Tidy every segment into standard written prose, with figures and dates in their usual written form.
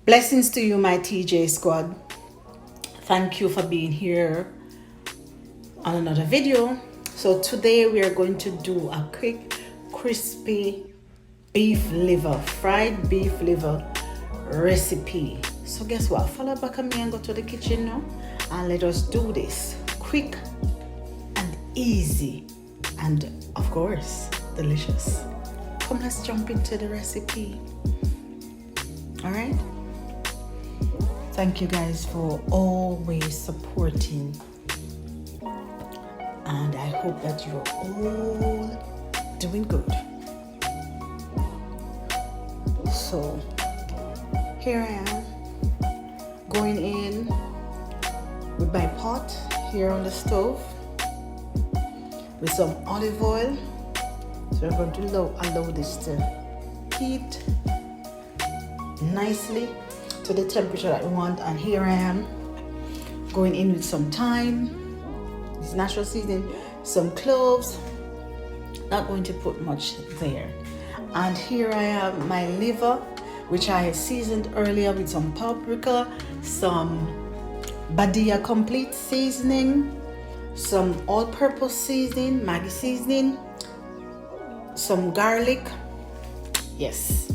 Blessings to you, my TJ squad. Thank you for being here on another video. So today we are going to do a quick, crispy beef liver, fried beef liver recipe. So guess what? Follow back on me and go to the kitchen now, and let us do this quick and easy, and of course, delicious. Come, let's jump into the recipe. All right. Thank you guys for always supporting, and I hope that you're all doing good. So here I am going in with my pot here on the stove with some olive oil. So we're going to allow this to heat nicely to the temperature that we want. And here I am going in with some thyme, it's natural seasoning, some cloves, not going to put much there. And here I have my liver, which I seasoned earlier with some paprika, some Badia complete seasoning, some all-purpose seasoning, Maggi seasoning, some garlic, yes.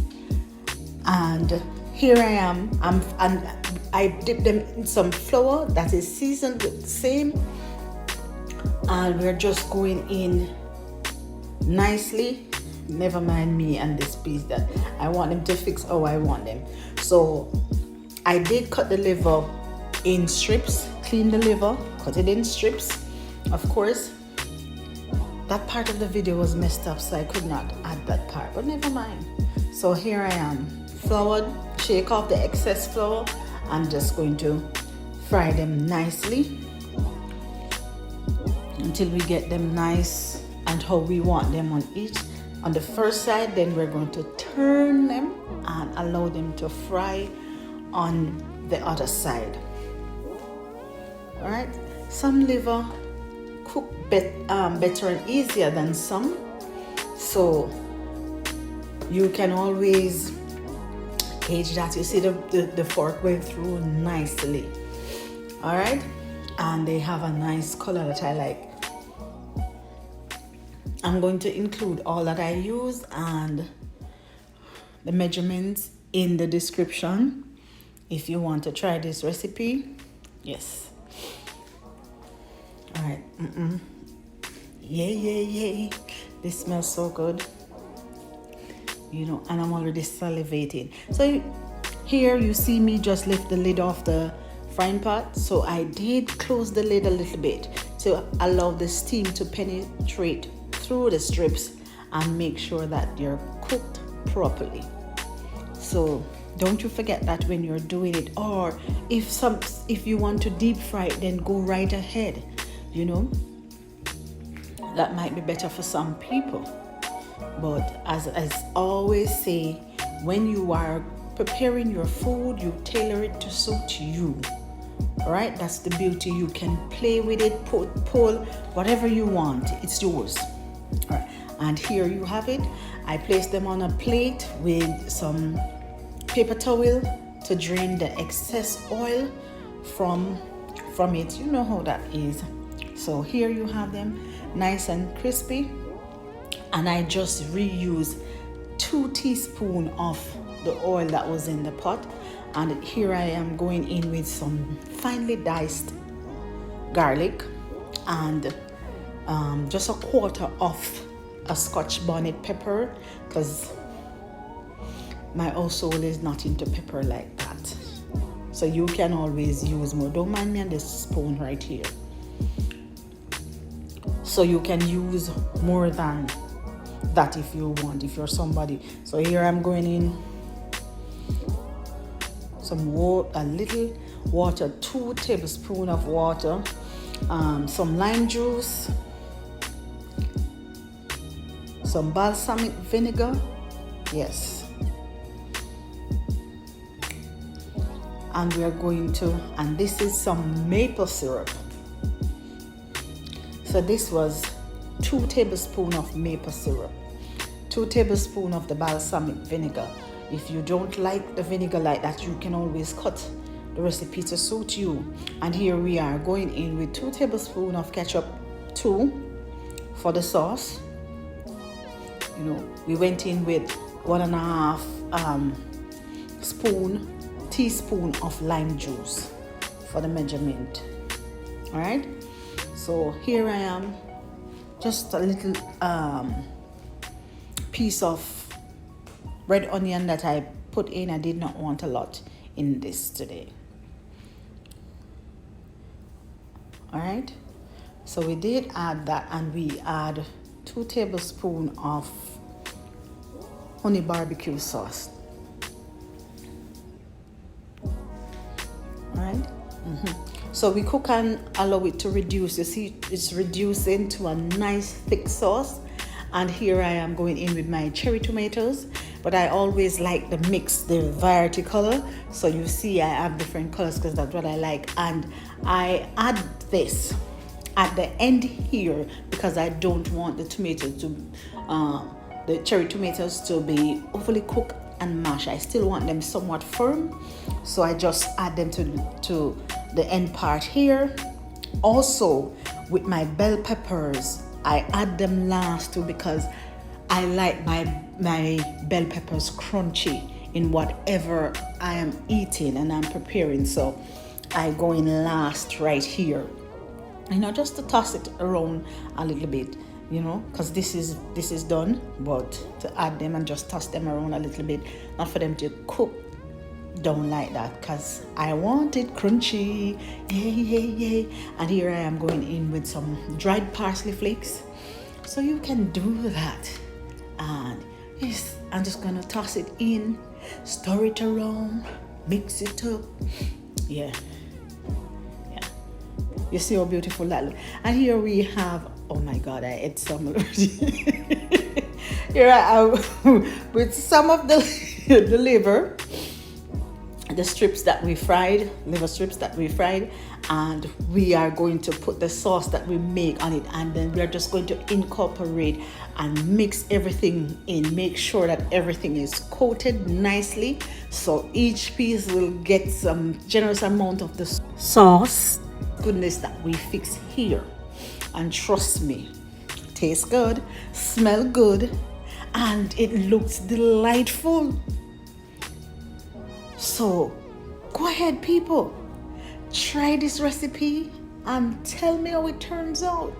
And here I am, and I dip them in some flour that is seasoned with the same, and we're just going in nicely. Never mind me and this piece, that I want them to fix how I want them. So I did cut the liver in strips, clean the liver, cut it in strips. Of course, that part of the video was messed up, so I could not add that part, but never mind. So here I am, floured, shake off the excess flour, and just going to fry them nicely until we get them nice and how we want them on the first side. Then we're going to turn them and allow them to fry on the other side. All right, some liver cook better and easier than some, so you can always gauge that. You see the fork went through nicely. All right, and they have a nice color that I like. I'm going to include all that I use and the measurements in the description if you want to try this recipe. Yes. All right. Yay. This smells so good, you know, and I'm already salivating. So here you see me just lift the lid off the frying pot. So I did close the lid a little bit to allow the steam to penetrate through the strips and make sure that they're cooked properly. So don't you forget that when you're doing it, or if you want to deep fry it, then go right ahead. You know, that might be better for some people. But as I always say, when you are preparing your food, you tailor it to suit you. All right, that's the beauty. You can play with it, pull whatever you want. It's yours. All right, and here you have it. I placed them on a plate with some paper towel to drain the excess oil from it. You know how that is. So here you have them, nice and crispy. And I just reused 2 teaspoons of the oil that was in the pot. And here I am going in with some finely diced garlic and just a quarter of a Scotch bonnet pepper, because my old soul is not into pepper like that. So you can always use more. Don't mind me on this spoon right here. So you can use more than that if you want, if you're somebody. So here I'm going in some a little water, 2 tablespoons of water, some lime juice, some balsamic vinegar, yes, and we are going to, and this is some maple syrup. So this was 2 tablespoons of maple syrup, 2 tablespoons of the balsamic vinegar, If you don't like the vinegar like that, you can always cut the recipe to suit you. And here we are going in with 2 tablespoons of ketchup, 2 for the sauce. You know, we went in with 1.5 teaspoon of lime juice for the measurement. All right, so here I am, just a little piece of red onion that I put in. I did not want a lot in this today. All right, so we did add that, and we add 2 tablespoons of honey barbecue sauce. All right. So we cook and allow it to reduce. You see, it's reducing to a nice thick sauce. And here I am going in with my cherry tomatoes, but I always like the mix, the variety color. So you see I have different colors because that's what I like. And I add this at the end here because I don't want the tomatoes to, the cherry tomatoes to be overly cooked and mashed. I still want them somewhat firm. So I just add them to the end part here. Also with my bell peppers, I add them last too because I like my bell peppers crunchy in whatever I am eating and I'm preparing. So I go in last right here, you know, just to toss it around a little bit, you know, because this is done, but to add them and just toss them around a little bit, not for them to cook down like that, because I want it crunchy. Yay. And here I am going in with some dried parsley flakes. So you can do that. And yes, I'm just gonna toss it in, stir it around, mix it up. Yeah. You see how beautiful that looks. And here we have, oh my God, I ate some. Here I am with some of the liver, the strips that we fried, liver strips that we fried, and we are going to put the sauce that we make on it, and then we are just going to incorporate and mix everything in, make sure that everything is coated nicely, so each piece will get some generous amount of the sauce goodness that we fix here. And trust me, tastes good, smell good, and it looks delightful. So go ahead, people, try this recipe and tell me how it turns out.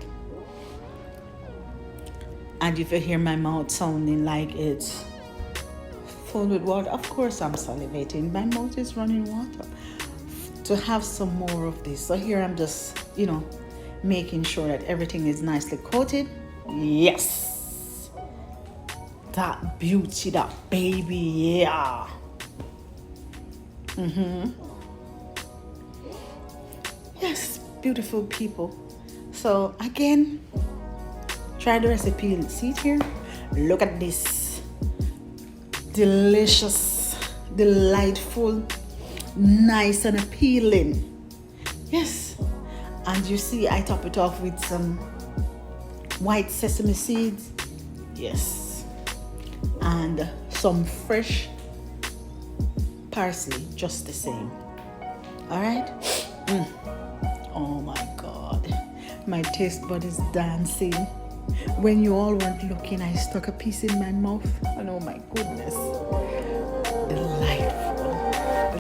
And if you hear my mouth sounding like it's full with water, of course I'm salivating. My mouth is running water to have some more of this. So here I'm just, you know, making sure that everything is nicely coated. Yes, that beauty, that baby, yeah. Yes, beautiful people. So again, try the recipe and see it here. Look at this delicious, delightful, nice and appealing. Yes, and you see I top it off with some white sesame seeds. Yes, and some fresh parsley, just the same. All right. Oh my God, my taste bud is dancing. When you all weren't looking, I stuck a piece in my mouth, and oh my goodness, delightful.